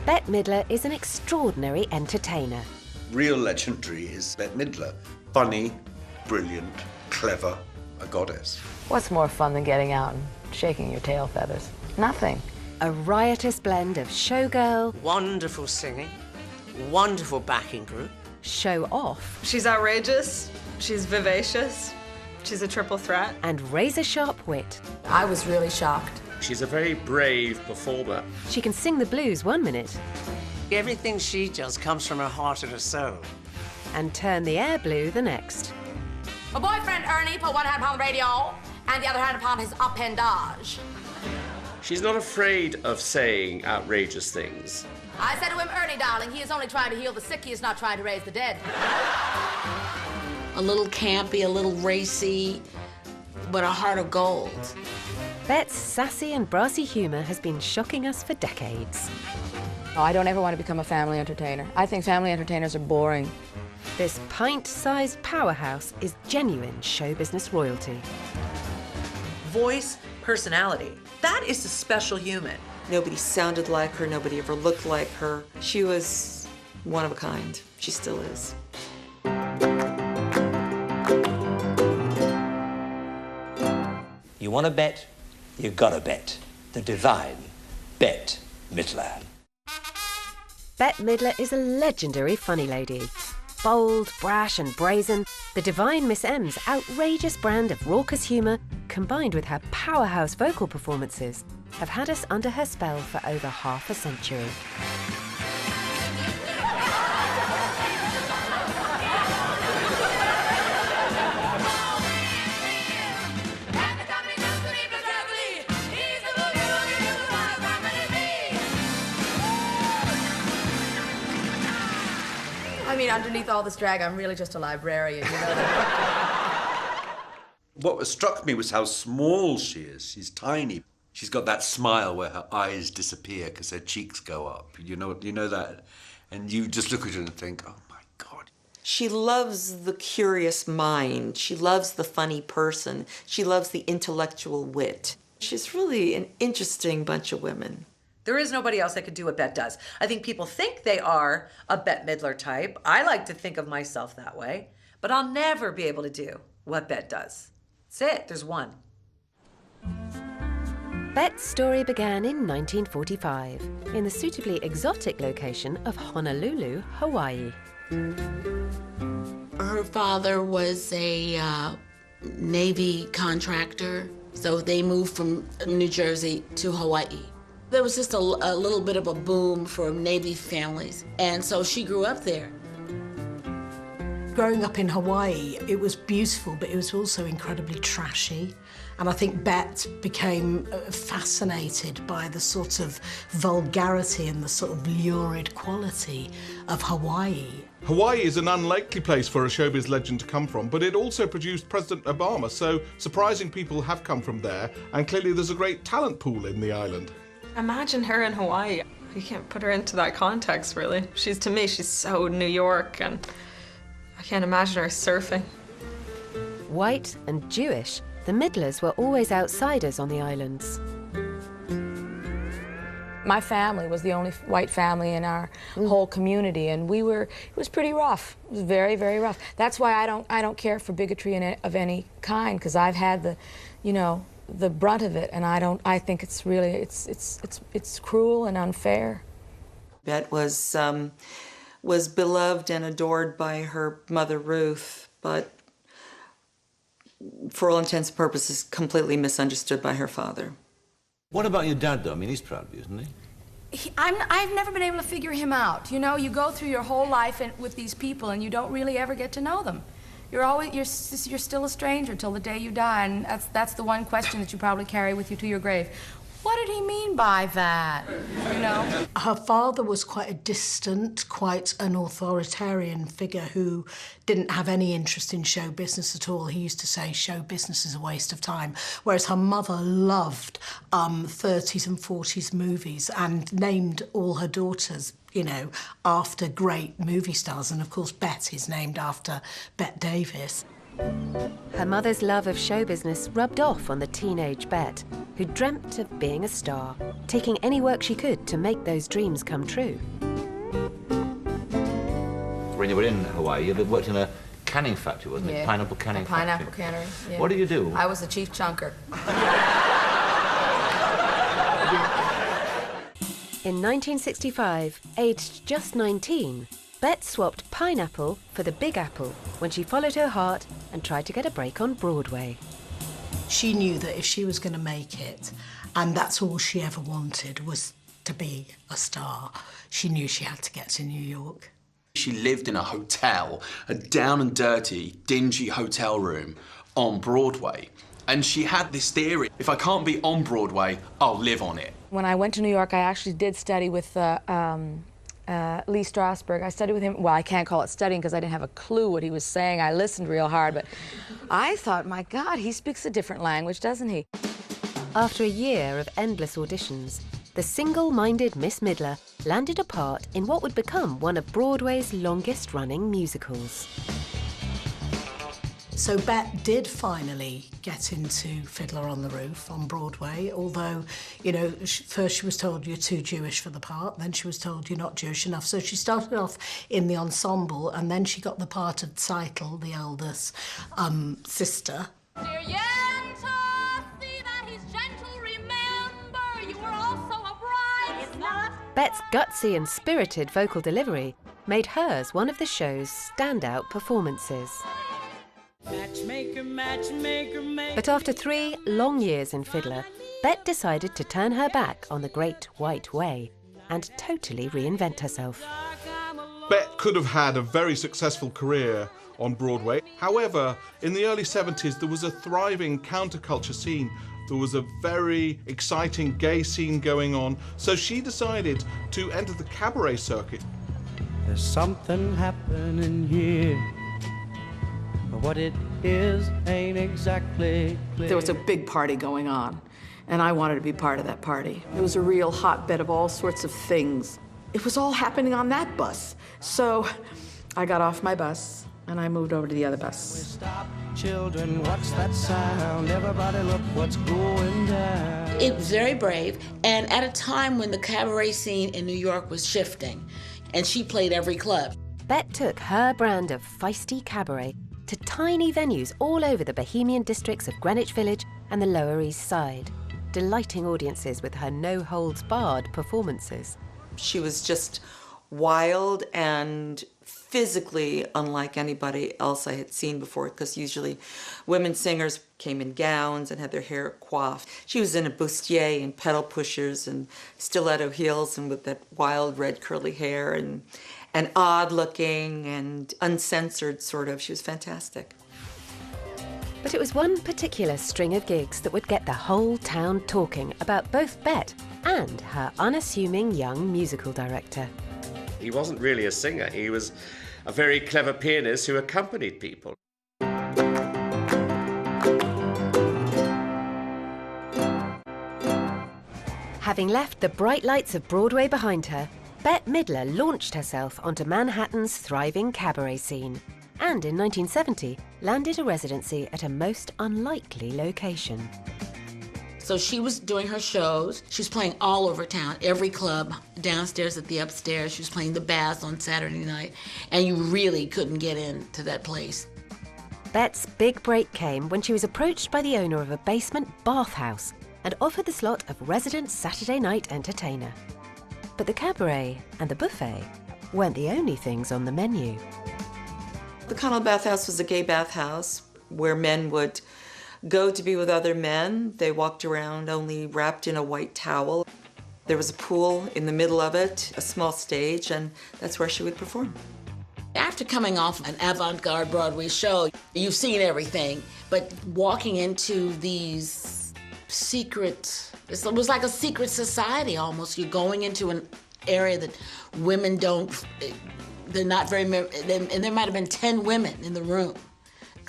Bette Midler is an extraordinary entertainer. Real legendary is Bette Midler. Funny, brilliant, clever, a goddess. What's more fun than getting out and shaking your tail feathers? Nothing. A riotous blend of showgirl, Wonderful singing, wonderful backing group. show off, She's outrageous, she's vivacious, she's a triple threat. and razor-sharp wit. I was really shocked. She's a very brave performer. She can sing the blues 1 minute Everything she does comes from her heart and her soul. and turn the air blue the next. My boyfriend Ernie put one hand upon the radio and the other hand upon his appendage. She's not afraid of saying outrageous things. I said to him, Ernie, darling, he is only trying to heal the sick, he is not trying to raise the dead. A little campy, a little racy, but a heart of gold. Bette's sassy and brassy humour has been shocking us for decades. Oh, I don't ever want to become a family entertainer. I think family entertainers are boring. This pint-sized powerhouse is genuine show business royalty. Voice, personality. That is a special human. Nobody sounded like her, nobody ever looked like her. She was one of a kind. She still is. You want to bet? You gotta bet. The divine Bette Midler. Bette Midler is a legendary funny lady. Bold, brash and brazen, the divine Miss M's outrageous brand of raucous humour, combined with her powerhouse vocal performances, have had us under her spell for over half a century. I mean, underneath all this drag, I'm really just a librarian, you know that? What struck me was how small she is. She's tiny. She's got that smile where her eyes disappear because her cheeks go up. You know that? And you just look at her and think, oh my God. She loves the curious mind. She loves the funny person. She loves the intellectual wit. She's really an interesting bunch of women. There is nobody else that could do what Bette does. I think people think they are a Bette Midler type. I like to think of myself that way, but I'll never be able to do what Bette does. That's it, there's one. Bette's story began in 1945 in the suitably exotic location of Honolulu, Hawaii. Her father was a Navy contractor, so they moved from New Jersey to Hawaii. There was just a little bit of a boom for Navy families, and so she grew up there. Growing up in Hawaii, it was beautiful, but it was also incredibly trashy. And I think Bette became fascinated by the sort of vulgarity and the sort of lurid quality of Hawaii. Hawaii is an unlikely place for a showbiz legend to come from, but it also produced President Obama, so surprising people have come from there, and clearly there's a great talent pool in the island. Imagine her in Hawaii. You can't put her into that context, really. To me, she's so New York, and I can't imagine her surfing. White and Jewish, the Midlers were always outsiders on the islands. My family was the only white family in our whole community, and it was pretty rough. It was very, very rough. That's why I don't care for bigotry of any kind, because I've had the brunt of it, and I think it's really, it's cruel and unfair. Bette was beloved and adored by her mother Ruth, but for all intents and purposes, completely misunderstood by her father. What about your dad, though? I mean, he's proud of you, isn't he? I've never been able to figure him out. You know, you go through your whole life with these people, and you don't really ever get to know them. You're still a stranger till the day you die, and that's the one question that you probably carry with you to your grave. What did he mean by that? You know? Her father was quite a distant, quite an authoritarian figure who didn't have any interest in show business at all. He used to say show business is a waste of time, whereas her mother loved 30s and 40s movies and named all her daughters, you know, after great movie stars. And of course, Bette is named after Bette Davis. Her mother's love of show business rubbed off on the teenage Bette, who dreamt of being a star, taking any work she could to make those dreams come true. When you were in Hawaii, you worked in a canning factory, wasn't it? Yeah. Pineapple canning factory. Pineapple cannery, yeah. What did you do? I was the chief chunker. In 1965, aged just 19, Bette swapped pineapple for the Big Apple when she followed her heart and tried to get a break on Broadway. She knew that if she was going to make it, and that's all she ever wanted was to be a star, she knew she had to get to New York. She lived in a hotel, a down and dirty, dingy hotel room on Broadway. And she had this theory, if I can't be on Broadway, I'll live on it. When I went to New York, I actually did study with Lee Strasberg. I studied with him. Well, I can't call it studying because I didn't have a clue what he was saying. I listened real hard, but I thought, my God, he speaks a different language, doesn't he? After a year of endless auditions, the single-minded Miss Midler landed a part in what would become one of Broadway's longest-running musicals. So Bette did finally get into Fiddler on the Roof on Broadway, although, you know, first she was told you're too Jewish for the part, then she was told you're not Jewish enough. So she started off in the ensemble, and then she got the part of Seitl, the eldest sister. Dear Yenta, see that he's gentle, remember, you were also a bride. It's not. Bette's gutsy and spirited vocal delivery made hers one of the show's standout performances. Matchmaker, matchmaker, But after 3 long years in Fiddler, Bette decided to turn her back on the Great White Way and totally reinvent herself. Bette could have had a very successful career on Broadway. However, in the early 70s, there was a thriving counterculture scene. There was a very exciting gay scene going on, so she decided to enter the cabaret circuit. There's something happening here. But what it is ain't exactly clear. There was a big party going on, and I wanted to be part of that party. It was a real hotbed of all sorts of things. It was all happening on that bus. So I got off my bus, and I moved over to the other bus. Stop, children, what's that sound? Everybody look what's going down. It was very brave, and at a time when the cabaret scene in New York was shifting, and she played every club. Bette took her brand of feisty cabaret to tiny venues all over the bohemian districts of Greenwich Village and the Lower East Side, delighting audiences with her no-holds-barred performances. She was just wild and physically unlike anybody else I had seen before, because usually women singers came in gowns and had their hair coiffed. She was in a bustier and pedal pushers and stiletto heels and with that wild red curly hair and odd looking and uncensored sort of. She was fantastic. But it was one particular string of gigs that would get the whole town talking about both Bette and her unassuming young musical director. He wasn't really a singer. He was a very clever pianist who accompanied people. Having left the bright lights of Broadway behind her, Bette Midler launched herself onto Manhattan's thriving cabaret scene, and in 1970 landed a residency at a most unlikely location. So she was doing her shows. She was playing all over town, every club, downstairs at the upstairs. She was playing the Baths on Saturday night, and you really couldn't get into that place. Bette's big break came when she was approached by the owner of a basement bathhouse and offered the slot of resident Saturday night entertainer. But the cabaret and the buffet weren't the only things on the menu. The Connell Bathhouse was a gay bathhouse where men would go to be with other men. They walked around only wrapped in a white towel. There was a pool in the middle of it, a small stage, and that's where she would perform. After coming off an avant-garde Broadway show, you've seen everything, but walking into these secret, it was like a secret society almost. You're going into an area that women don't, they're not very, and there might have been 10 women in the room,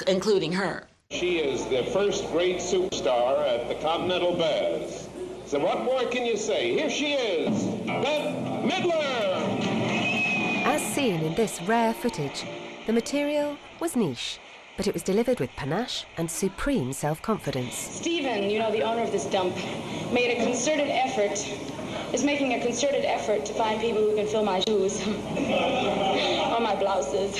including her. She is the first great superstar at the Continental Baths. So what more can you say? Here she is, Bette Midler! As seen in this rare footage, the material was niche, but it was delivered with panache and supreme self-confidence. Stephen, you know, the owner of this dump, is making a concerted effort to find people who can fill my shoes or my blouses.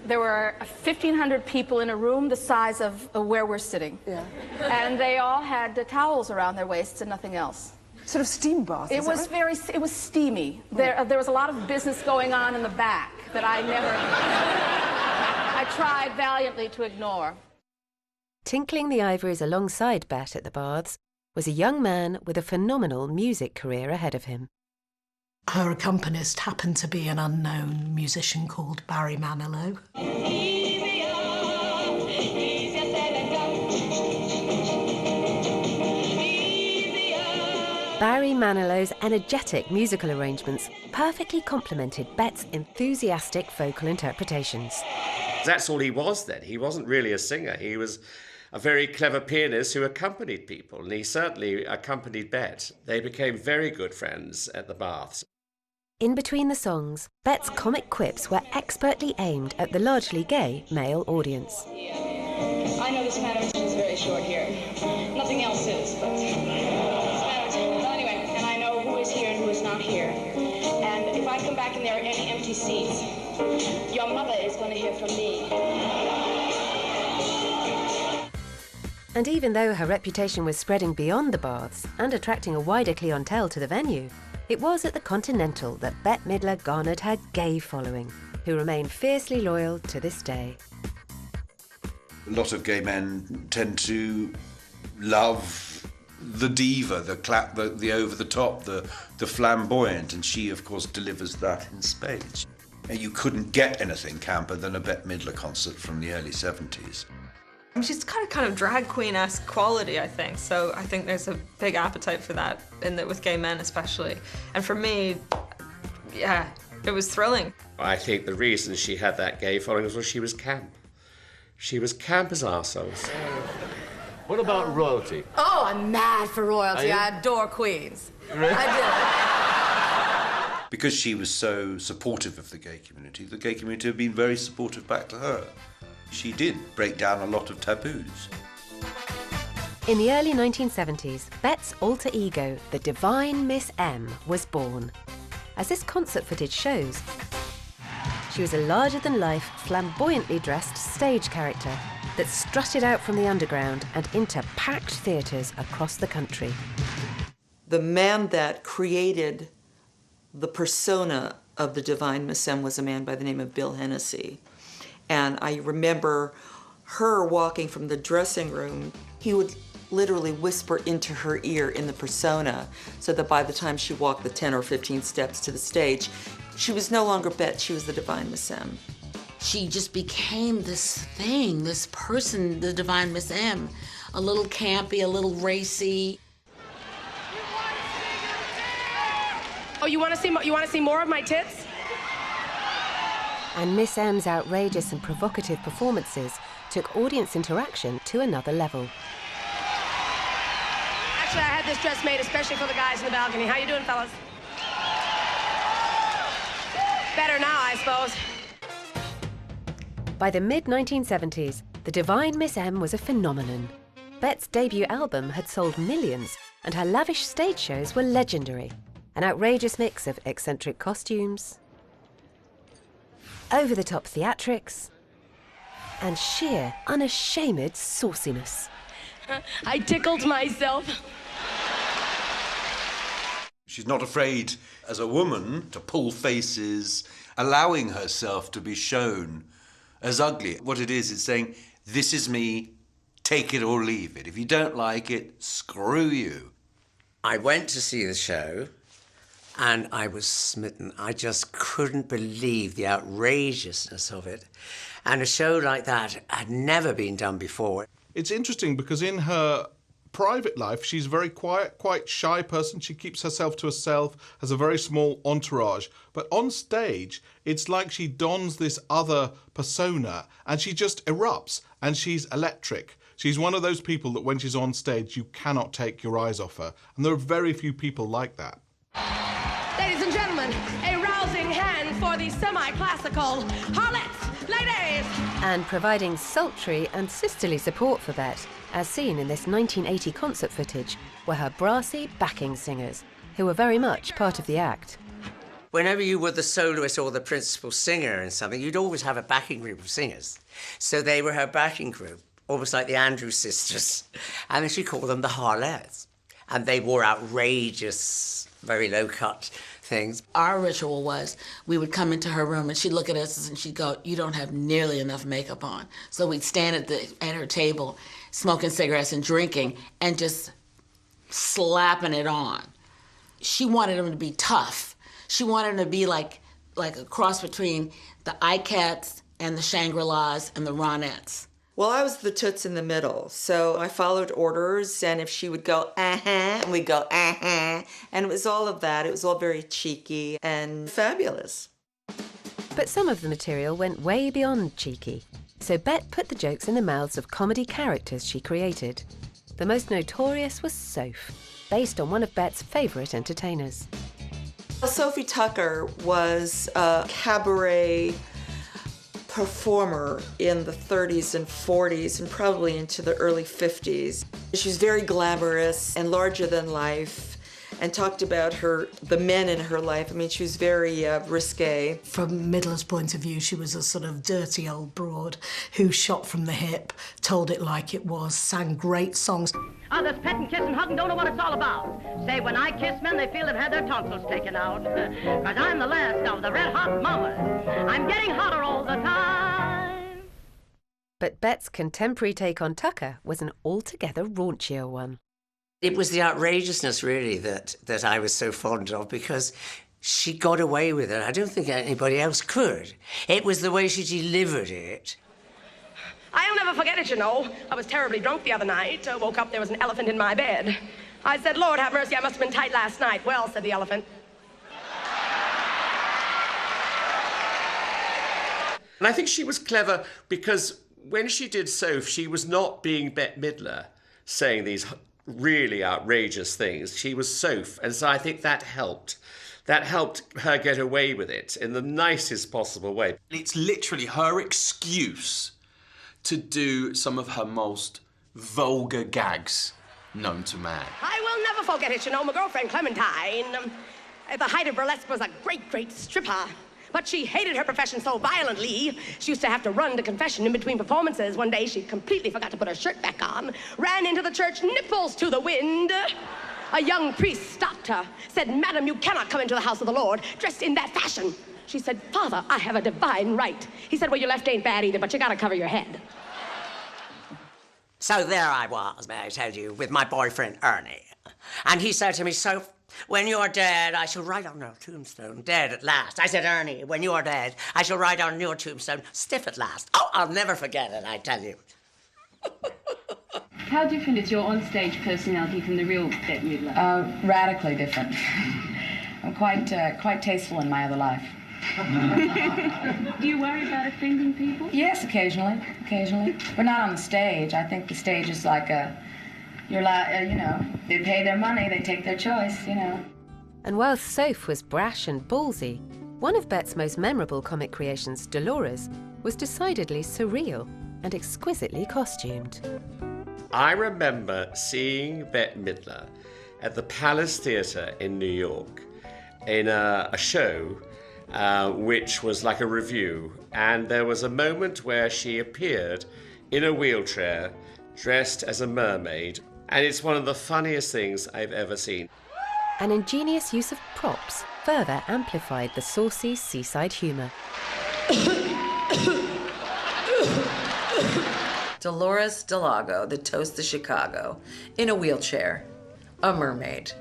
There were 1,500 people in a room the size of where we're sitting. Yeah. And they all had towels around their waists and nothing else. Sort of steam bath. It was steamy. There was a lot of business going on in the back that I tried valiantly to ignore. Tinkling the ivories alongside Bette at the baths was a young man with a phenomenal music career ahead of him. Her accompanist happened to be an unknown musician called Barry Manilow. Barry Manilow's energetic musical arrangements perfectly complemented Bette's enthusiastic vocal interpretations. That's all he was then. He wasn't really a singer. He was a very clever pianist who accompanied people, and he certainly accompanied Bette. They became very good friends at the baths. In between the songs, Bette's comic quips were expertly aimed at the largely gay male audience. I know this matter is very short here. Nothing else is, but this matter. Well, anyway, and I know who is here and who is not here. And if I come back and there are any empty seats, your mother is going to hear from me. And even though her reputation was spreading beyond the baths and attracting a wider clientele to the venue, it was at the Continental that Bette Midler garnered her gay following, who remain fiercely loyal to this day. A lot of gay men tend to love the diva, the over-the-top, the flamboyant, and she, of course, delivers that in spades. You couldn't get anything camper than a Bette Midler concert from the early 70s. She's kind of drag queen-esque quality, I think. So I think there's a big appetite for that, with gay men especially. And for me, yeah, it was thrilling. I think the reason she had that gay following was she was camp. She was camp as arseholes. What about royalty? Oh, I'm mad for royalty. I adore queens. Really? I do. Because she was so supportive of the gay community have been very supportive back to her. She did break down a lot of taboos. In the early 1970s, Bette's alter ego, the Divine Miss M, was born. As this concert footage shows, she was a larger-than-life, flamboyantly dressed stage character that strutted out from the underground and into packed theatres across the country. The man that created the persona of the Divine Miss M was a man by the name of Bill Hennessy. And I remember her walking from the dressing room. He would literally whisper into her ear in the persona so that by the time she walked the 10 or 15 steps to the stage, she was no longer Bette, she was the Divine Miss M. She just became this thing, this person, the Divine Miss M. A little campy, a little racy. Oh, you want to see more of my tits? And Miss M's outrageous and provocative performances took audience interaction to another level. Actually, I had this dress made especially for the guys in the balcony. How you doing, fellas? Better now, I suppose. By the mid-1970s, the Divine Miss M was a phenomenon. Bette's debut album had sold millions, and her lavish stage shows were legendary. An outrageous mix of eccentric costumes, over-the-top theatrics, and sheer, unashamed sauciness. I tickled myself. She's not afraid, as a woman, to pull faces, allowing herself to be shown as ugly. What it is saying, this is me, take it or leave it. If you don't like it, screw you. I went to see the show, and I was smitten. I just couldn't believe the outrageousness of it. And a show like that had never been done before. It's interesting because in her private life, she's a very quiet, quite shy person. She keeps herself to herself, has a very small entourage. But on stage, it's like she dons this other persona and she just erupts and she's electric. She's one of those people that when she's on stage, you cannot take your eyes off her. And there are very few people like that. Ladies and gentlemen, a rousing hand for the semi-classical harlot, Ladies! And providing sultry and sisterly support for Bette, as seen in this 1980 concert footage, were her brassy backing singers, who were very much part of the act. Whenever you were the soloist or the principal singer in something, you'd always have a backing group of singers. So they were her backing group, almost like the Andrews sisters. And then she called them the Harlettes. And they wore outrageous, very low-cut things. Our ritual was we would come into her room and she'd look at us and she'd go, "You don't have nearly enough makeup on." So we'd stand at her table, smoking cigarettes and drinking and just slapping it on. She wanted them to be tough. She wanted them to be like a cross between the Icats and the Shangri-Las and the Ronettes. Well, I was the toots in the middle, so I followed orders, and if she would go, and we'd go, and it was all of that. It was all very cheeky and fabulous. But some of the material went way beyond cheeky, so Bette put the jokes in the mouths of comedy characters she created. The most notorious was Soph, based on one of Bette's favourite entertainers. Sophie Tucker was a cabaret performer in the 30s and 40s and probably into the early 50s. She was very glamorous and larger than life and talked about the men in her life. I mean, she was very risque. From Midler's point of view, she was a sort of dirty old broad who shot from the hip, told it like it was, sang great songs. Others pet and kiss and hug and don't know what it's all about. Say when I kiss men, they feel they've had their tonsils taken out. 'Cause I'm the last of the red hot mamas. I'm getting hotter all the time. But Bette's contemporary take on Tucker was an altogether raunchier one. It was the outrageousness, really, that I was so fond of, because she got away with it. I don't think anybody else could. It was the way she delivered it. I'll never forget it, you know. I was terribly drunk the other night. I woke up, there was an elephant in my bed. I said, "Lord have mercy, I must have been tight last night." "Well," said the elephant. And I think she was clever because when she did Soph, she was not being Bette Midler, saying these really outrageous things. She was Soph, and so I think that helped. That helped her get away with it in the nicest possible way. It's literally her excuse to do some of her most vulgar gags known to man. I will never forget it, you know. My girlfriend Clementine, at the height of burlesque, was a great, great stripper. But she hated her profession so violently, she used to have to run to confession in between performances. One day, she completely forgot to put her shirt back on, ran into the church, nipples to the wind. A young priest stopped her, said, "Madam, you cannot come into the house of the Lord dressed in that fashion." She said, "Father, I have a divine right." He said, "Well, your left ain't bad either, but you gotta cover your head." So there I was, may I tell you, with my boyfriend Ernie. And he said to me, "Soph, when you're dead, I shall write on your tombstone, dead at last." I said, "Ernie, when you are dead, I shall write on your tombstone, stiff at last." Oh, I'll never forget it, I tell you. How different is your on-stage personality from the real Bette Midler? Radically different. I'm quite tasteful in my other life. Do you worry about offending people? Yes, occasionally, but not on the stage. I think the stage is like you know, they pay their money, they take their choice, you know. And while Soph was brash and ballsy, one of Bette's most memorable comic creations, Dolores, was decidedly surreal and exquisitely costumed. I remember seeing Bette Midler at the Palace Theatre in New York in a show which was like a revue, and there was a moment where she appeared in a wheelchair dressed as a mermaid, and it's one of the funniest things I've ever seen. An ingenious use of props further amplified the saucy seaside humour. Dolores Delago, the Toast of Chicago, in a wheelchair, a mermaid.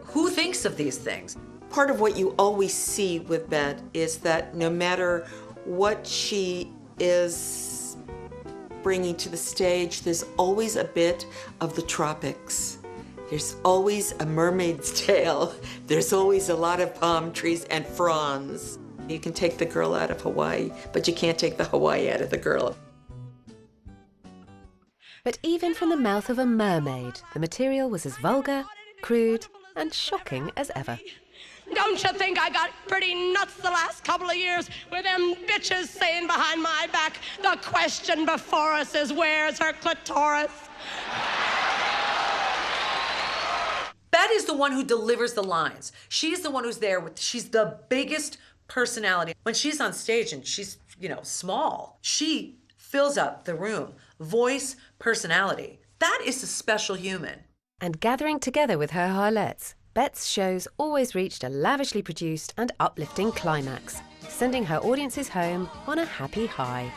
Who thinks of these things? Part of what you always see with Bette is that no matter what she is bringing to the stage, there's always a bit of the tropics. There's always a mermaid's tail. There's always a lot of palm trees and fronds. You can take the girl out of Hawaii, but you can't take the Hawaii out of the girl. But even from the mouth of a mermaid, the material was as vulgar, crude, and shocking as ever. Don't you think I got pretty nuts the last couple of years with them bitches saying behind my back, the question before us is where's her clitoris? Bette is the one who delivers the lines. She's the one who's there she's the biggest personality. When she's on stage and she's, small, she fills up the room. Voice, personality. That is a special human. And gathering together with her harlots, Bette's shows always reached a lavishly produced and uplifting climax, sending her audiences home on a happy high.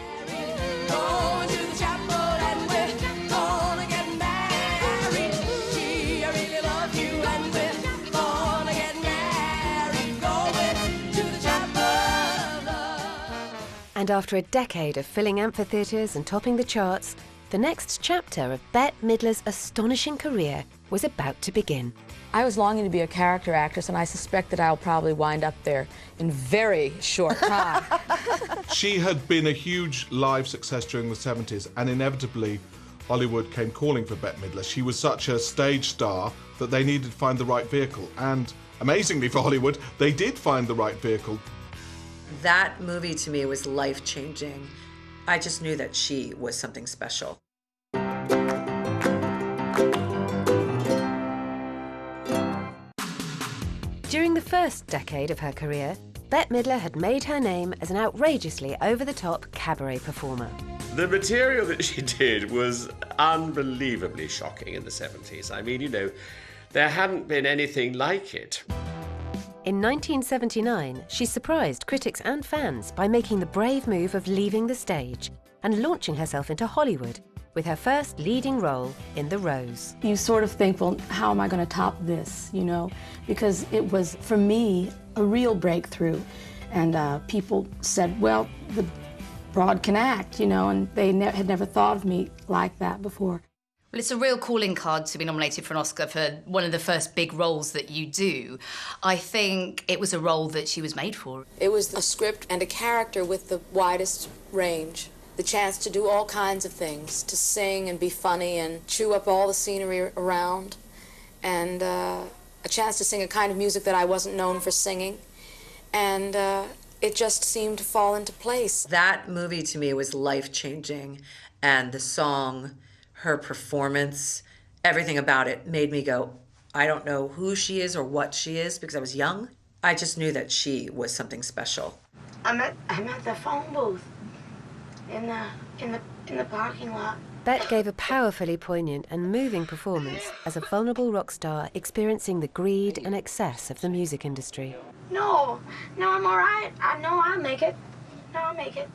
And after a decade of filling amphitheatres and topping the charts, the next chapter of Bette Midler's astonishing career was about to begin. I was longing to be a character actress, and I suspect that I'll probably wind up there in very short time. She had been a huge live success during the 70s, and inevitably Hollywood came calling for Bette Midler. She was such a stage star that they needed to find the right vehicle, and amazingly for Hollywood, they did find the right vehicle. That movie to me was life-changing. I just knew that she was something special. During the first decade of her career, Bette Midler had made her name as an outrageously over-the-top cabaret performer. The material that she did was unbelievably shocking in the 70s. I mean, there hadn't been anything like it. In 1979, she surprised critics and fans by making the brave move of leaving the stage and launching herself into Hollywood with her first leading role in The Rose. You sort of think, well, how am I going to top this, Because it was, for me, a real breakthrough. And people said, well, the broad can act, and they had never thought of me like that before. Well, it's a real calling card to be nominated for an Oscar for one of the first big roles that you do. I think it was a role that she was made for. It was a script and a character with the widest range. The chance to do all kinds of things, to sing and be funny and chew up all the scenery around, and a chance to sing a kind of music that I wasn't known for singing. And it just seemed to fall into place. That movie to me was life-changing, and the song, her performance, everything about it made me go, I don't know who she is or what she is, because I was young. I just knew that she was something special. I'm at the phone booth in the parking lot. Bette gave a powerfully poignant and moving performance as a vulnerable rock star experiencing the greed and excess of the music industry. No, I'm all right. I know I'll make it. No, I'll make it.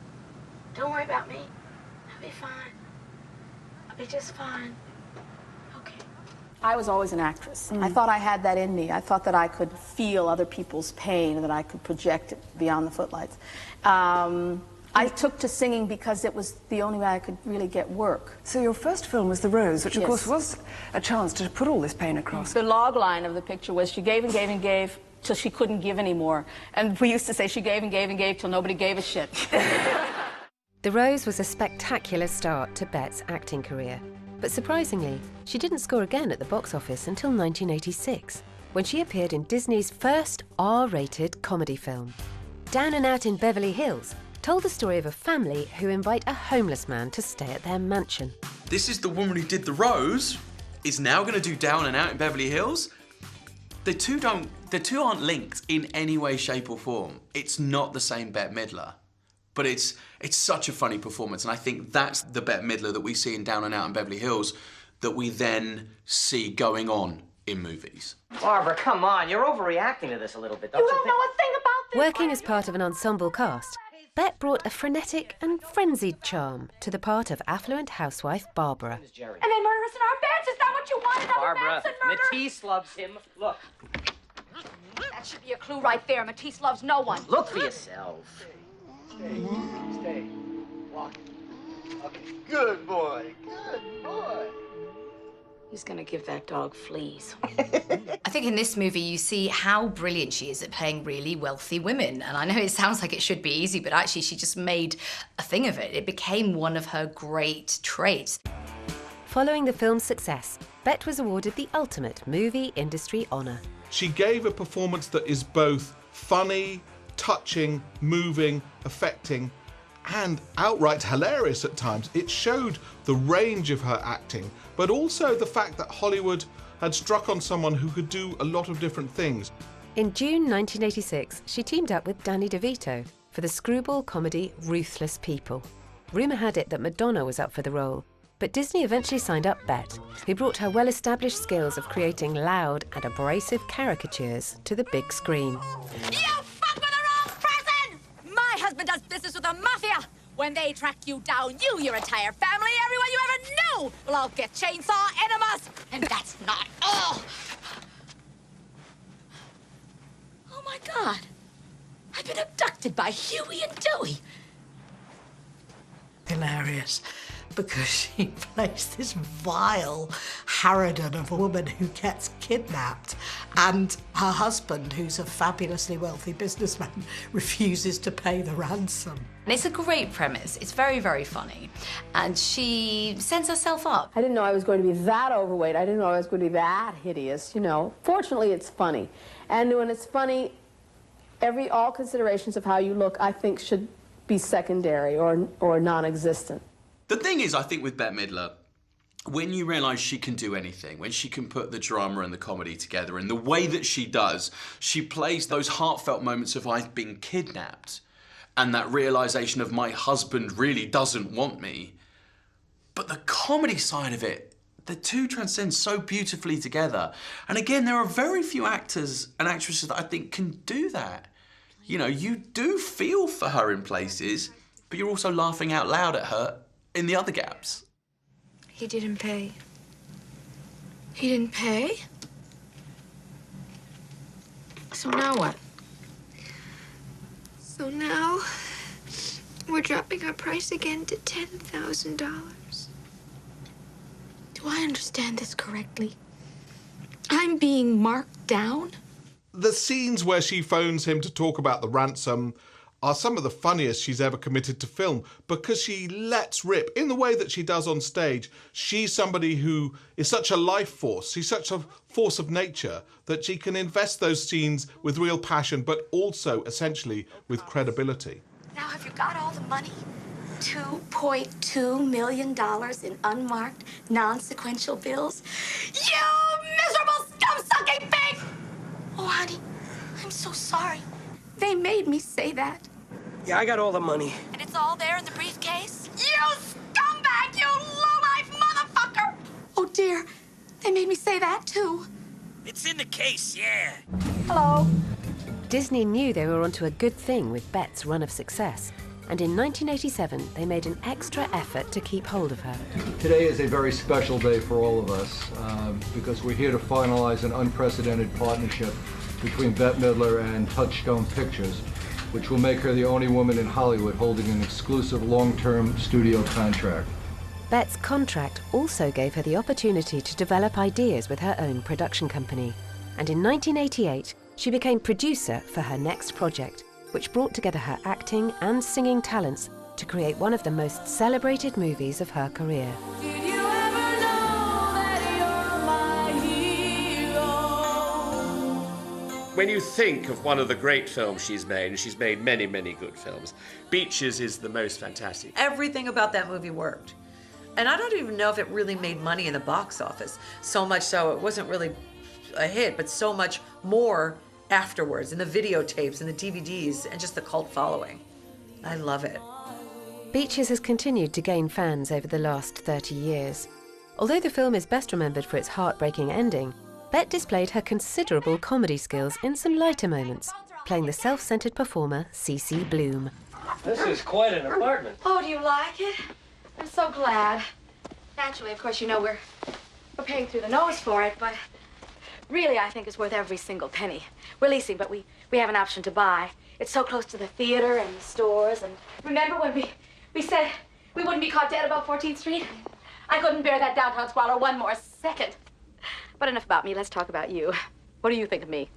Don't worry about me. I'll be fine. I'll be just fine. Okay. I was always an actress. I thought I had that in me. I thought that I could feel other people's pain and that I could project it beyond the footlights. I took to singing because it was the only way I could really get work. So your first film was The Rose, which of Yes. course was a chance to put all this pain across. The log line of the picture was she gave and gave and gave till she couldn't give anymore. And we used to say she gave and gave and gave till nobody gave a shit. The Rose was a spectacular start to Bette's acting career. But surprisingly, she didn't score again at the box office until 1986, when she appeared in Disney's first R-rated comedy film. Down and Out in Beverly Hills told the story of a family who invite a homeless man to stay at their mansion. This is the woman who did The Rose, is now going to do Down and Out in Beverly Hills. The two aren't linked in any way, shape or form. It's not the same Bette Midler, but it's such a funny performance, and I think that's the Bette Midler that we see in Down and Out in Beverly Hills that we then see going on in movies. Barbara, come on, you're overreacting to this a little bit, don't you? You don't know a thing about this. Working as part of an ensemble cast, Bette brought a frenetic and frenzied charm to the part of affluent housewife Barbara. And they murder us in our beds. Is that what you wanted? Barbara, Matisse loves him. Look. That should be a clue right there. Matisse loves no one. Look for yourself. Stay. Walk. Okay. Good boy. Good boy. He's gonna give that dog fleas. I think in this movie you see how brilliant she is at playing really wealthy women. And I know it sounds like it should be easy, but actually she just made a thing of it. It became one of her great traits. Following the film's success, Bette was awarded the ultimate movie industry honour. She gave a performance that is both funny, touching, moving, affecting, and outright hilarious at times. It showed the range of her acting, but also the fact that Hollywood had struck on someone who could do a lot of different things. In June 1986, she teamed up with Danny DeVito for the screwball comedy Ruthless People. Rumour had it that Madonna was up for the role, but Disney eventually signed up Bette, who brought her well-established skills of creating loud and abrasive caricatures to the big screen. You fuck with the wrong person! My husband does business with the mafia. When they track you down, your entire family, everyone you ever knew, will all get chainsaw enemas. And that's not all. Oh my God. I've been abducted by Huey and Dewey. Hilarious, because she plays this vile harridan of a woman who gets kidnapped, and her husband, who's a fabulously wealthy businessman, refuses to pay the ransom. And it's a great premise. It's very, very funny. And she sends herself up. I didn't know I was going to be that overweight. I didn't know I was going to be that hideous, you know. Fortunately, it's funny. And when it's funny, all considerations of how you look, I think, should be secondary or non-existent. The thing is, I think with Bette Midler, when you realise she can do anything, when she can put the drama and the comedy together, and the way that she does, she plays those heartfelt moments of I've been kidnapped, and that realisation of my husband really doesn't want me. But the comedy side of it, the two transcend so beautifully together. And again, there are very few actors and actresses that I think can do that. You know, you do feel for her in places, but you're also laughing out loud at her in the other gaps. He didn't pay. He didn't pay? So now what? So now we're dropping our price again to $10,000. Do I understand this correctly? I'm being marked down? The scenes where she phones him to talk about the ransom are some of the funniest she's ever committed to film, because she lets rip in the way that she does on stage. She's somebody who is such a life force, she's such a force of nature, that she can invest those scenes with real passion, but also essentially with credibility. Now have you got all the money? $2.2 million in unmarked, non-sequential bills? You miserable scum-sucking pig! Oh, honey, I'm so sorry. They made me say that. Yeah, I got all the money. And it's all there in the briefcase? You scumbag, you lowlife motherfucker! Oh, dear. They made me say that, too. It's in the case, yeah. Hello. Disney knew they were onto a good thing with Bette's run of success. And in 1987, they made an extra effort to keep hold of her. Today is a very special day for all of us because we're here to finalize an unprecedented partnership between Bette Midler and Touchstone Pictures, which will make her the only woman in Hollywood holding an exclusive long-term studio contract. Bette's contract also gave her the opportunity to develop ideas with her own production company. And in 1988, she became producer for her next project, which brought together her acting and singing talents to create one of the most celebrated movies of her career. When you think of one of the great films she's made, and she's made many, many good films, Beaches is the most fantastic. Everything about that movie worked. And I don't even know if it really made money in the box office. So much so, it wasn't really a hit, but so much more afterwards in the videotapes and the DVDs and just the cult following. I love it. Beaches has continued to gain fans over the last 30 years. Although the film is best remembered for its heartbreaking ending, Bette displayed her considerable comedy skills in some lighter moments, playing the self-centered performer C.C. Bloom. This is quite an apartment. Oh, do you like it? I'm so glad. Naturally, of course, you know we're paying through the nose for it, but really, I think it's worth every single penny. We're leasing, but we have an option to buy. It's so close to the theater and the stores, and remember when we said we wouldn't be caught dead about 14th Street? I couldn't bear that downtown squalor one more second. But enough about me, let's talk about you. What do you think of me?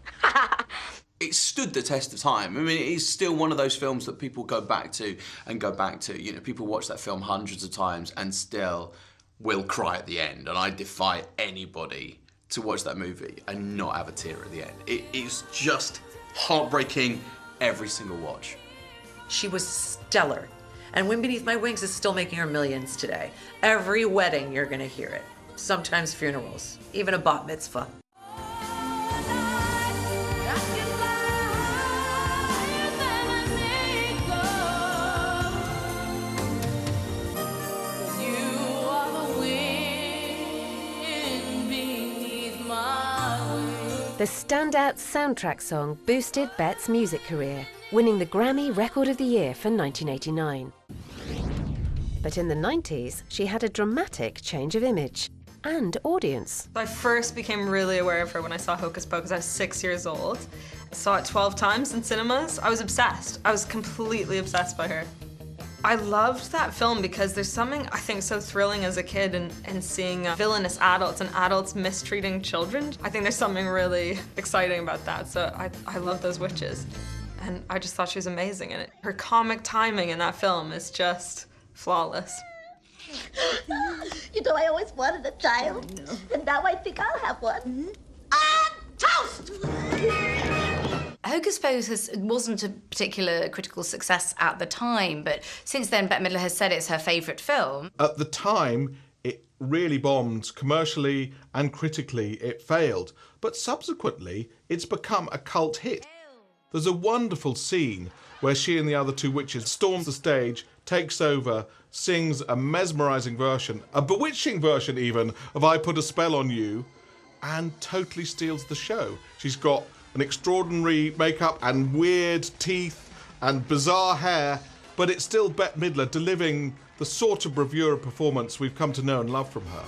It stood the test of time. I mean, it is still one of those films that people go back to and go back to. You know, people watch that film hundreds of times and still will cry at the end, and I defy anybody to watch that movie and not have a tear at the end. It is just heartbreaking every single watch. She was stellar. And Wind Beneath My Wings is still making her millions today. Every wedding, you're gonna hear it. Sometimes funerals, even a bat mitzvah. The standout soundtrack song boosted Bette's music career, winning the Grammy Record of the Year for 1989. But in the 90s, she had a dramatic change of image and audience. I first became really aware of her when I saw Hocus Pocus. I was 6 years old. I saw it 12 times in cinemas. I was obsessed. I was completely obsessed by her. I loved that film because there's something I think so thrilling as a kid in seeing villainous adults and adults mistreating children. I think there's something really exciting about that, so I love those witches. And I just thought she was amazing in it. Her comic timing in that film is just flawless. You know, I always wanted a child, and now I think I'll have one. Toast! Hocus Pocus wasn't a particular critical success at the time, but since then Bette Midler has said it's her favourite film. At the time, it really bombed commercially and critically. It failed. But subsequently, it's become a cult hit. There's a wonderful scene where she and the other two witches storms the stage, takes over, sings a mesmerising version, a bewitching version even, of I Put a Spell on You, and totally steals the show. She's got an extraordinary makeup and weird teeth and bizarre hair, but it's still Bette Midler delivering the sort of bravura performance we've come to know and love from her.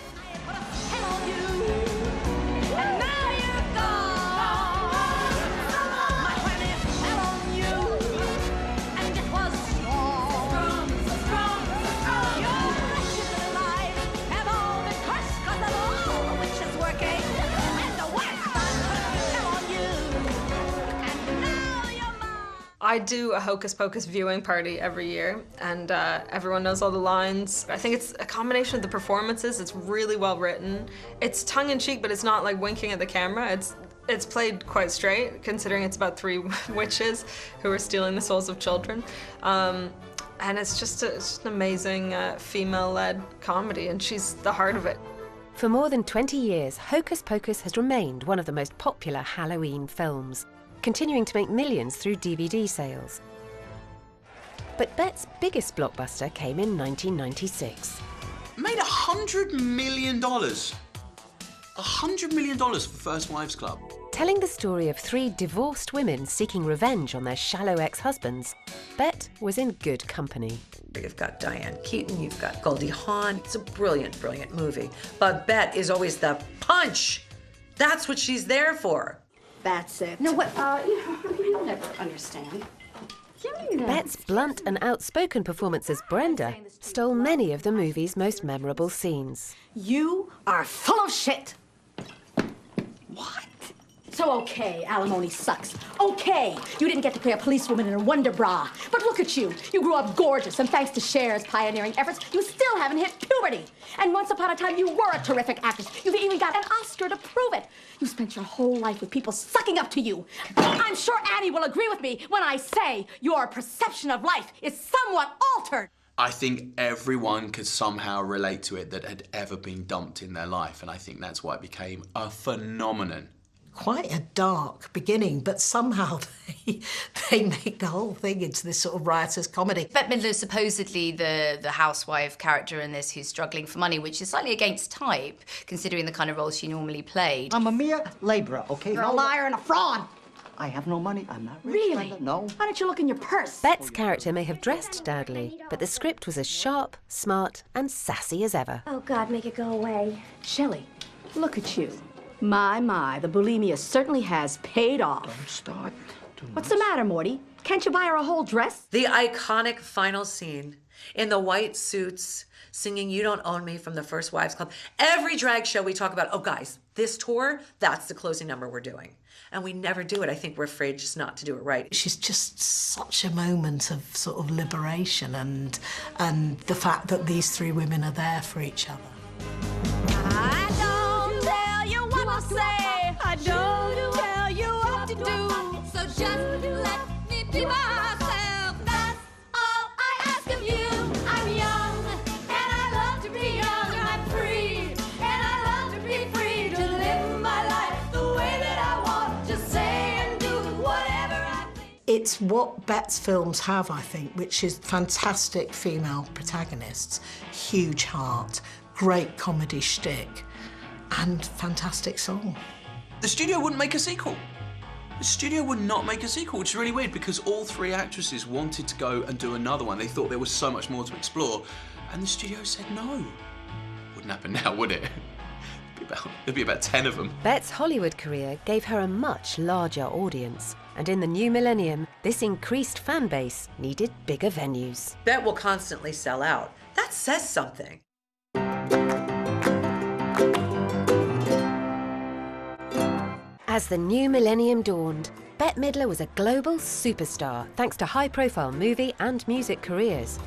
I do a Hocus Pocus viewing party every year, and everyone knows all the lines. I think it's a combination of the performances. It's really well written. It's tongue-in-cheek, but it's not like winking at the camera. It's played quite straight, considering it's about 3 witches who are stealing the souls of children. And it's just an amazing female-led comedy, and she's the heart of it. For more than 20 years, Hocus Pocus has remained one of the most popular Halloween films, continuing to make millions through DVD sales. But Bette's biggest blockbuster came in 1996. Made $100 million. $100 million for First Wives Club. Telling the story of 3 divorced women seeking revenge on their shallow ex-husbands, Bette was in good company. You've got Diane Keaton, you've got Goldie Hawn. It's a brilliant, brilliant movie. But Bette is always the punch. That's what she's there for. That's it. No, what? You'll never understand. Bette's blunt and outspoken performance as Brenda stole many of the movie's most memorable scenes. You are full of shit. What? So, okay, alimony sucks. Okay, you didn't get to play a policewoman in a Wonder Bra. But look at you. You grew up gorgeous, and thanks to Cher's pioneering efforts, you still haven't hit puberty. And once upon a time, you were a terrific actress. You've even got an Oscar to prove it. You spent your whole life with people sucking up to you. I'm sure Annie will agree with me when I say your perception of life is somewhat altered. I think everyone could somehow relate to it that had ever been dumped in their life, and I think that's why it became a phenomenon. Quite a dark beginning, but somehow they make the whole thing into this sort of riotous comedy. Bette Midler is supposedly the housewife character in this who's struggling for money, which is slightly against type, considering the kind of role she normally played. I'm a mere laborer, okay? You're a liar and a fraud. I have no money. I'm not rich. Really? No. Why don't you look in your purse? Bette's character may have dressed dowdily, but the script was as sharp, smart, and sassy as ever. Oh, God, make it go away. Shelley, look at you. My, the bulimia certainly has paid off. Don't start. What's the matter, Morty? Can't you buy her a whole dress? The iconic final scene in the white suits singing You Don't Own Me from the First Wives Club. Every drag show we talk about, oh guys, this tour, that's the closing number we're doing. And we never do it. I think we're afraid just not to do it right. She's just such a moment of sort of liberation and the fact that these 3 women are there for each other. I don't tell you what to say. I don't tell you what to do. So just let me be myself. That's all I ask of you. I'm young, and I love to be young. I'm free, and I love to be free to live my life the way that I want. Just say and do whatever I please. It's what Bette's films have, I think, which is fantastic female protagonists, huge heart, great comedy shtick, and fantastic song. The studio wouldn't make a sequel. The studio would not make a sequel, which is really weird because all three actresses wanted to go and do another one. They thought there was so much more to explore, and the studio said no. Wouldn't happen now, would it? There'd be about 10 of them. Bette's Hollywood career gave her a much larger audience, and in the new millennium, this increased fan base needed bigger venues. Bette will constantly sell out. That says something. As the new millennium dawned, Bette Midler was a global superstar thanks to high-profile movie and music careers.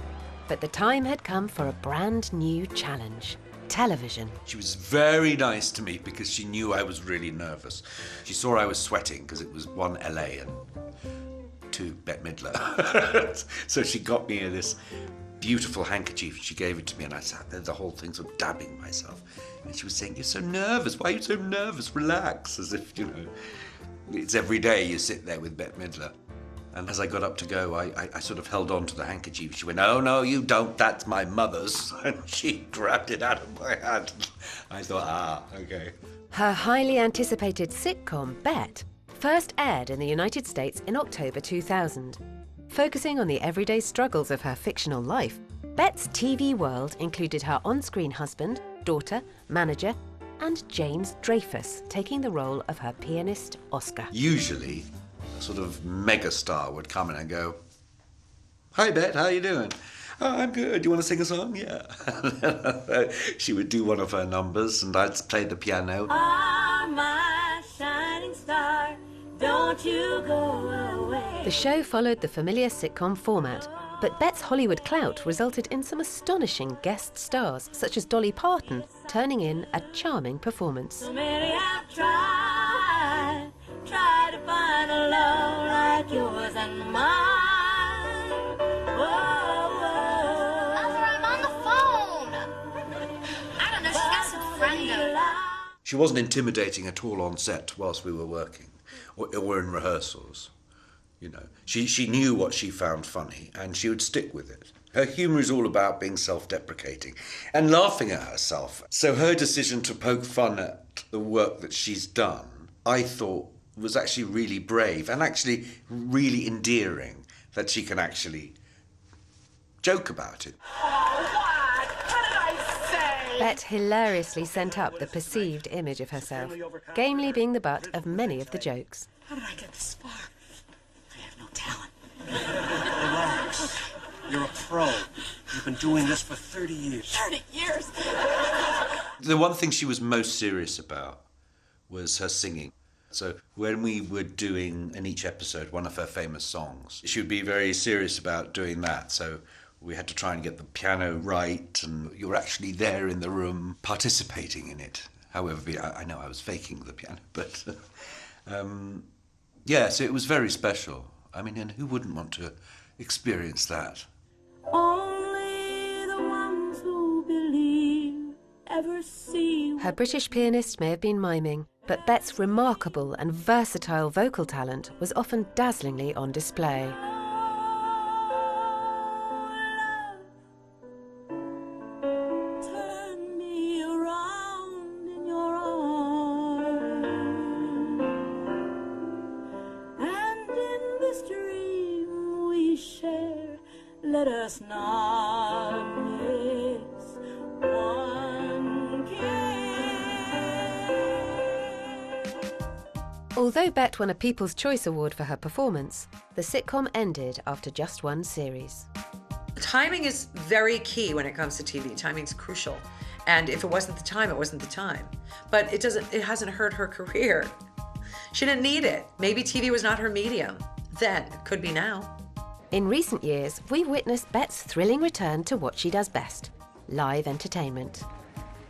But the time had come for a brand new challenge: television. She was very nice to me because she knew I was really nervous. She saw I was sweating because it was 1 LA and 2 Bette Midler. So she got me this beautiful handkerchief. She gave it to me and I sat there the whole thing sort of dabbing myself. And she was saying, "You're so nervous. Why are you so nervous? Relax." As if, you know, it's every day you sit there with Bette Midler. And as I got up to go, I sort of held on to the handkerchief. She went, "Oh, no, you don't. That's my mother's." And she grabbed it out of my hand. I thought, okay. Her highly anticipated sitcom, Bette, first aired in the United States in October 2000. Focusing on the everyday struggles of her fictional life, Bette's TV world included her on-screen husband, daughter, manager, and James Dreyfus taking the role of her pianist, Oscar. Usually, a sort of megastar would come in and go, "Hi, Bette, how you doing?" "Oh, I'm good. Do you want to sing a song?" "Yeah." She would do one of her numbers and I'd play the piano. Ah, my shining star, don't you go away. The show followed the familiar sitcom format, but Bette's Hollywood clout resulted in some astonishing guest stars, such as Dolly Parton, turning in a charming performance. So many have tried to find a love like yours and mine. Whoa, whoa. Mother, I'm on the phone. I don't know, she's got some friend over. She wasn't intimidating at all on set whilst we were working or in rehearsals. You know, she knew what she found funny and she would stick with it. Her humour is all about being self-deprecating and laughing at herself. So her decision to poke fun at the work that she's done, I thought was actually really brave and actually really endearing that she can actually joke about it. Bette hilariously sent up the perceived image of herself, gamely being the butt of many of the jokes. How did I get this far? I have no talent. Relax. You're a pro. You've been doing this for 30 years. 30 years? The one thing she was most serious about was her singing. So when we were doing, in each episode, one of her famous songs, she would be very serious about doing that. So we had to try and get the piano right, and you were actually there in the room participating in it. However, I know I was faking the piano, but yeah, so it was very special. I mean, and who wouldn't want to experience that? Only the ones who believe ever see. Her British pianist may have been miming, but Bette's remarkable and versatile vocal talent was often dazzlingly on display. Turn me around in your arms, and in this dream we share, let us not miss one kiss. Although Bette won a People's Choice Award for her performance, the sitcom ended after just one series. Timing is very key when it comes to TV. Timing's crucial. And if it wasn't the time, it wasn't the time. But it hasn't hurt her career. She didn't need it. Maybe TV was not her medium. Then, it could be now. In recent years, we've witnessed Bette's thrilling return to what she does best: live entertainment.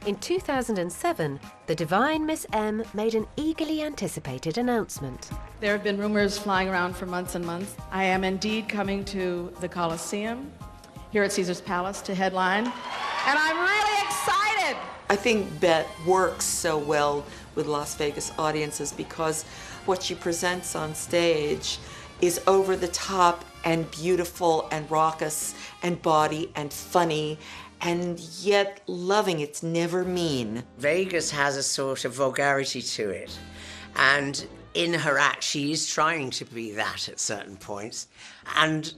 In 2007, the divine Miss M made an eagerly anticipated announcement. There have been rumors flying around for months and months. I am indeed coming to the Coliseum here at Caesar's Palace to headline, and I'm really excited! I think Bette works so well with Las Vegas audiences because what she presents on stage is over the top and beautiful and raucous and bawdy and funny and yet loving. It's never mean. Vegas has a sort of vulgarity to it, and in her act she is trying to be that at certain points, and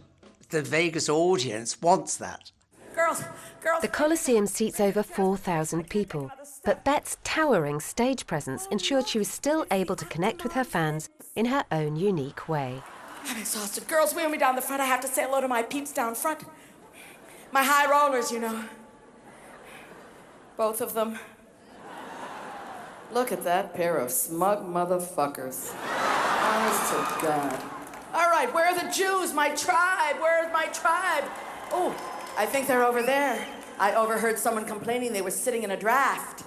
the Vegas audience wants that. Girls! The Coliseum seats over 4,000 people, but Bette's towering stage presence ensured she was still able to connect with her fans in her own unique way. I'm exhausted. Girls, wheel me down the front. I have to say hello to my peeps down front. My high rollers, you know. Both of them. Look at that pair of smug motherfuckers. Honest to God. All right, where are the Jews? My tribe. Where is my tribe? Oh, I think they're over there. I overheard someone complaining they were sitting in a draft.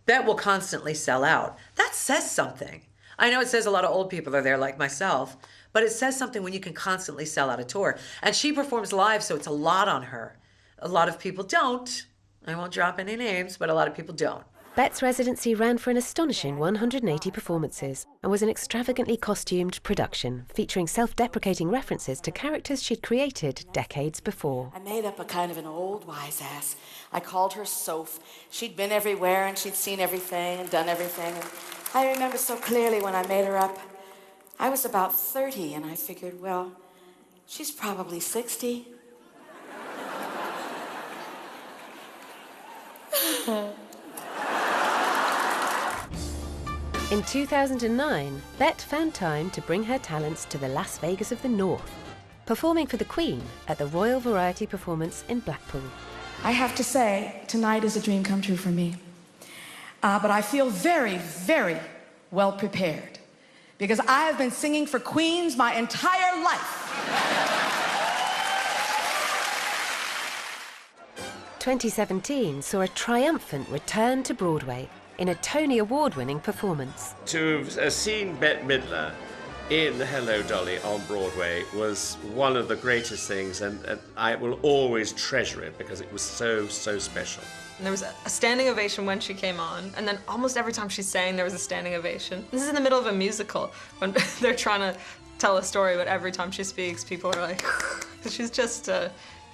Bette will constantly sell out. That says something. I know it says a lot of old people are there like myself, but it says something when you can constantly sell out a tour. And she performs live, so it's a lot on her. A lot of people don't. I won't drop any names, but a lot of people don't. Bette's residency ran for an astonishing 180 performances and was an extravagantly costumed production featuring self-deprecating references to characters she'd created decades before. I made up a kind of an old wise ass. I called her Soph. She'd been everywhere and she'd seen everything and done everything. And I remember so clearly when I made her up. I was about 30 and I figured, well, she's probably 60. In 2009, Bette found time to bring her talents to the Las Vegas of the North, performing for the Queen at the Royal Variety Performance in Blackpool. I have to say, tonight is a dream come true for me. But I feel very, very well prepared because I have been singing for queens my entire life. 2017 saw a triumphant return to Broadway in a Tony Award-winning performance. To have seen Bette Midler in Hello Dolly on Broadway was one of the greatest things, and I will always treasure it because it was so, so special. And there was a standing ovation when she came on, and then almost every time she sang, there was a standing ovation. This is in the middle of a musical when they're trying to tell a story, but every time she speaks, people are like, she's just,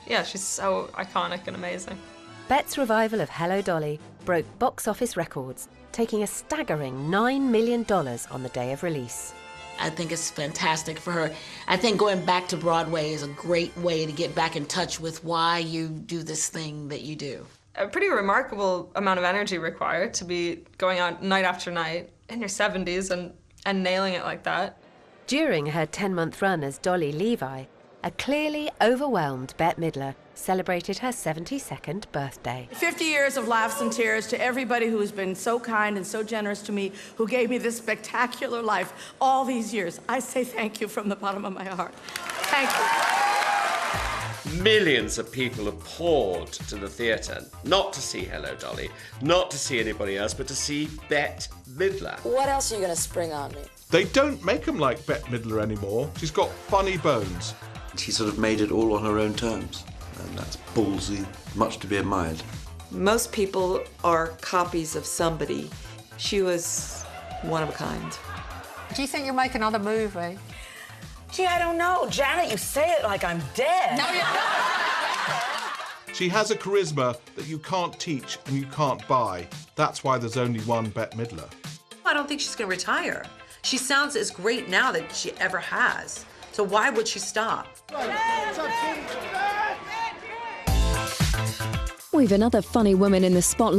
yeah, she's so iconic and amazing. Bette's revival of Hello Dolly broke box office records, taking a staggering $9 million on the day of release. I think it's fantastic for her. I think going back to Broadway is a great way to get back in touch with why you do this thing that you do. A pretty remarkable amount of energy required to be going out night after night in your 70s and nailing it like that. During her 10-month run as Dolly Levi, a clearly overwhelmed Bette Midler celebrated her 72nd birthday. 50 years of laughs and tears to everybody who has been so kind and so generous to me, who gave me this spectacular life all these years. I say thank you from the bottom of my heart. Thank you. Millions of people have poured to the theatre, not to see Hello Dolly, not to see anybody else, but to see Bette Midler. What else are you going to spring on me? They don't make them like Bette Midler anymore. She's got funny bones. She sort of made it all on her own terms, and that's ballsy, much to be admired. Most people are copies of somebody. She was one of a kind. Do you think you'll make another movie? Gee, I don't know. Janet, you say it like I'm dead. No, you're not. She has a charisma that you can't teach and you can't buy. That's why there's only one Bette Midler. I don't think she's going to retire. She sounds as great now that she ever has. So why would she stop? We've another funny woman in the spotlight.